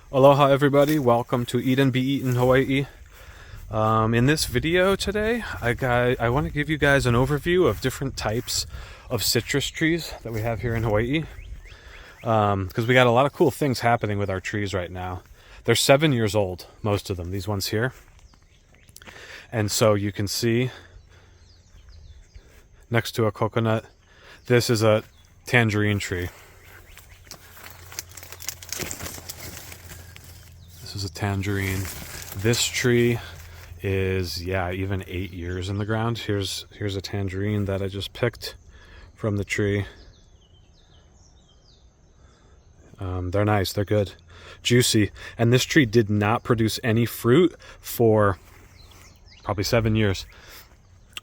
Aloha everybody, welcome to Eat and Be Eaten Hawaii. In this video today, I want to give you guys an overview of different types of citrus trees that we have here in Hawaii. Because we got a lot of cool things happening with our trees right now. They're 7 years old, most of them, these ones here. And so you can see next to a coconut, this is a tangerine tree. This is a tangerine. This tree is, even 8 years in the ground. Here's a tangerine that I just picked from the tree. They're nice, they're good, juicy. And this tree did not produce any fruit for probably 7 years.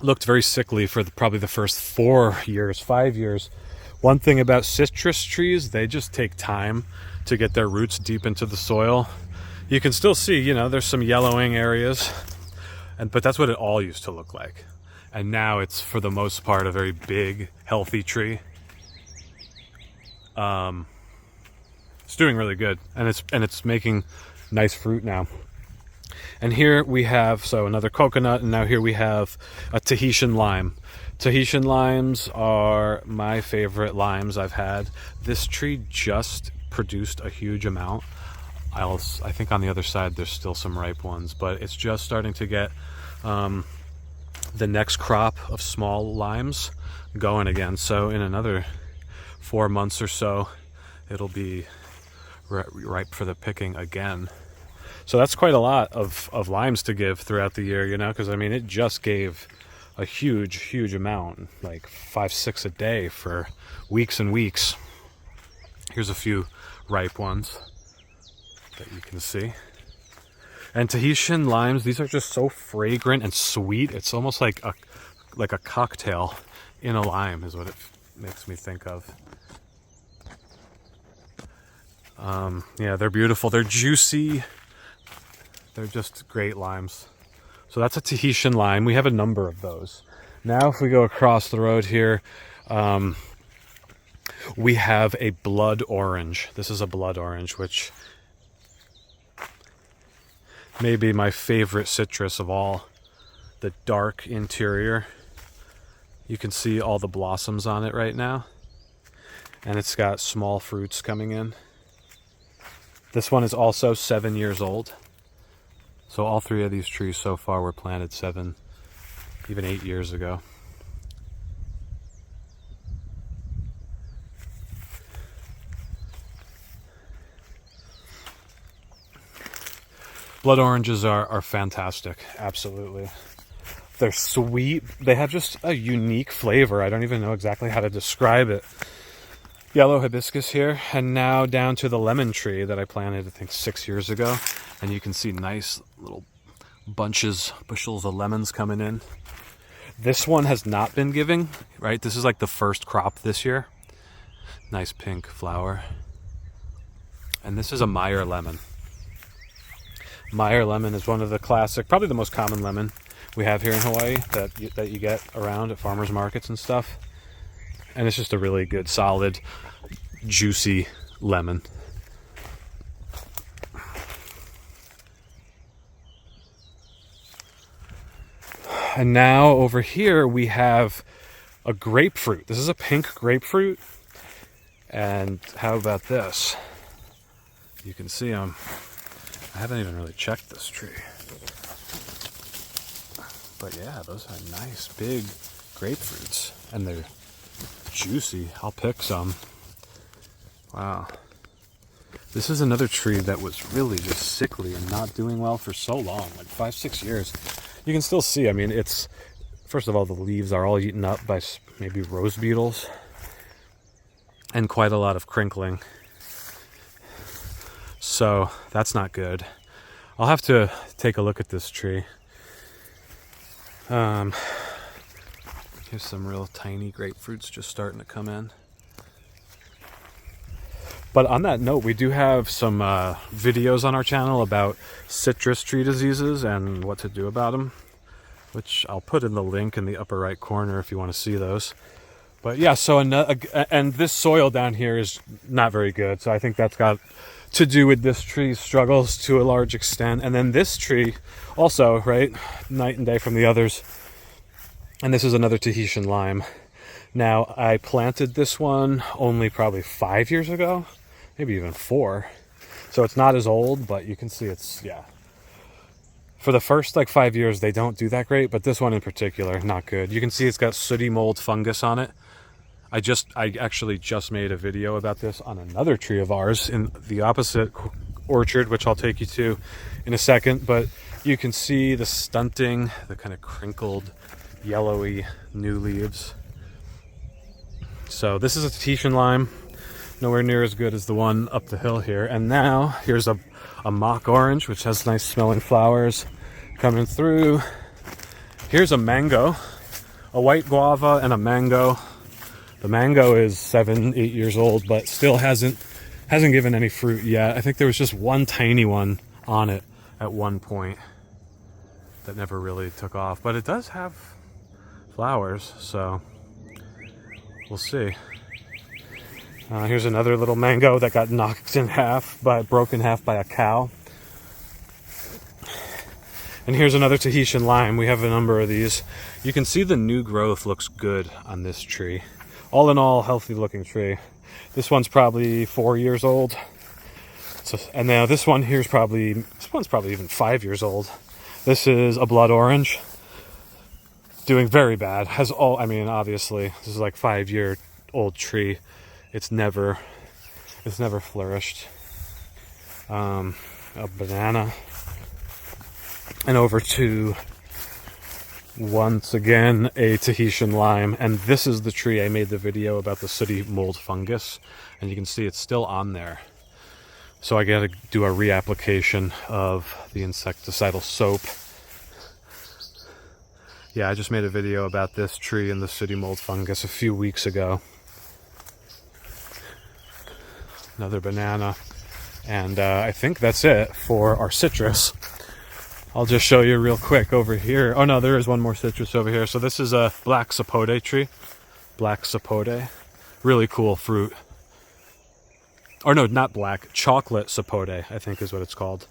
Looked very sickly for probably the first 4 years, 5 years. One thing about citrus trees, they just take time to get their roots deep into the soil. You can still see, there's some yellowing areas, but that's what it all used to look like. And now it's, for the most part, a very big, healthy tree. It's doing really good, and it's making nice fruit now. And here we have another coconut, and now here we have a Tahitian lime. Tahitian limes are my favorite limes I've had. This tree just produced a huge amount. I think on the other side there's still some ripe ones, but it's just starting to get the next crop of small limes going again. So in another 4 months or so, it'll be ripe for the picking again. So that's quite a lot of limes to give throughout the year, because it just gave a huge amount, like 5-6 a day for weeks and weeks. Here's a few ripe ones that you can see. And Tahitian limes, these are just so fragrant and sweet. It's almost like a cocktail in a lime is what it makes me think of. They're beautiful. They're juicy. They're just great limes. So that's a Tahitian lime. We have a number of those. Now if we go across the road here, we have a blood orange. This is a blood orange, which may be my favorite citrus of all. The dark interior. You can see all the blossoms on it right now. And it's got small fruits coming in. This one is also 7 years old. So all 3 of these trees so far were planted 7, even 8 years ago. Blood oranges are fantastic, absolutely. They're sweet. They have just a unique flavor. I don't even know exactly how to describe it. Yellow hibiscus here, and now down to the lemon tree that I planted, I think 6 years ago. And you can see nice little bushels of lemons coming in. This one has not been giving, right? This is like the first crop this year. Nice pink flower. And this is a Meyer lemon. Meyer lemon is one of the classic, probably the most common lemon we have here in Hawaii that you get around at farmers markets and stuff. And it's just a really good, solid, juicy lemon. And now over here we have a grapefruit. This is a pink grapefruit. And how about this? You can see them. I haven't even really checked this tree. But yeah, those are nice big grapefruits. And they're juicy. I'll pick some. Wow. This is another tree that was really just sickly and not doing well for so long, like 5-6 years. You can still see, it's, first of all, the leaves are all eaten up by maybe rose beetles and quite a lot of crinkling. So that's not good. I'll have to take a look at this tree. Here's some real tiny grapefruits just starting to come in. But on that note, we do have some videos on our channel about citrus tree diseases and what to do about them, which I'll put in the link in the upper right corner if you want to see those. But yeah, so and this soil down here is not very good. So I think that's got to do with this tree's struggles to a large extent. And then this tree also, right, night and day from the others. And this is another Tahitian lime. Now, I planted this one only probably 5 years ago, maybe even 4. So it's not as old, but you can see it's, yeah. For the first like 5 years, they don't do that great, but this one in particular, not good. You can see it's got sooty mold fungus on it. I actually just made a video about this on another tree of ours in the opposite orchard, which I'll take you to in a second. But you can see the stunting, the kind of crinkled, yellowy new leaves. So this is a Tahitian lime, nowhere near as good as the one up the hill here. And now here's a mock orange, which has nice smelling flowers coming through. Here's a mango, a white guava and a mango. The mango is 7-8 years old, but still hasn't given any fruit yet. I think there was just one tiny one on it at one point that never really took off, but it does have flowers, so we'll see. Here's another little mango that got knocked in half, broken in half by a cow. And here's another Tahitian lime. We have a number of these. You can see the new growth looks good on this tree. All in all, healthy looking tree. This one's probably 4 years old. So, and now this one's probably even 5 years old. This is a blood orange. Doing very bad. Obviously, this is like 5-year-old tree. It's never flourished. A banana. And over to, once again, a Tahitian lime. And this is the tree I made the video about the sooty mold fungus. And you can see it's still on there. So I gotta do a reapplication of the insecticidal soap. Yeah, I just made a video about this tree and the sooty mold fungus a few weeks ago. Another banana. And I think that's it for our citrus. I'll just show you real quick over here. Oh no, there is one more citrus over here. So this is a black sapote tree. Black sapote. Really cool fruit. Or no, not black. Chocolate sapote, I think is what it's called.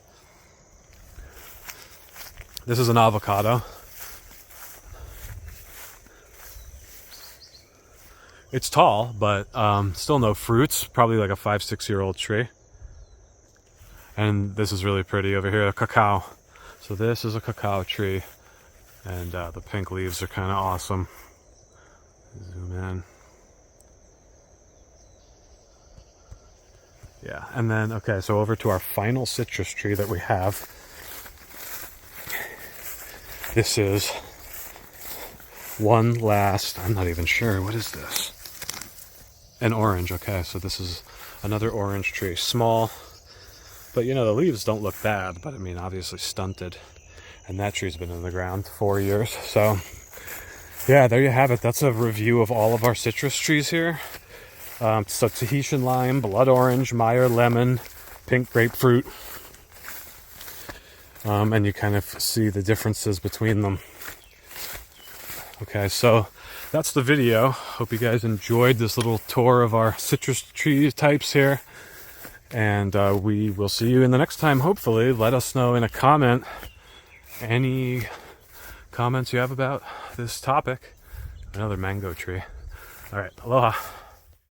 This is an avocado. It's tall, but still no fruits. Probably like a 5-6 year old tree. And this is really pretty over here, a cacao. So this is a cacao tree, and the pink leaves are kind of awesome. Zoom in. Yeah, and then, okay, so over to our final citrus tree that we have. This is one last, I'm not even sure, what is this? An orange, okay, so this is another orange tree. Small, but you know, the leaves don't look bad, but I mean, obviously stunted. And that tree's been in the ground 4 years. So yeah, there you have it. That's a review of all of our citrus trees here. So Tahitian lime, blood orange, Meyer lemon, pink grapefruit. And you kind of see the differences between them. Okay, so that's the video. Hope you guys enjoyed this little tour of our citrus tree types here. And we will see you in the next time, hopefully. Let us know in a comment any comments you have about this topic. Another mango tree. All right, aloha.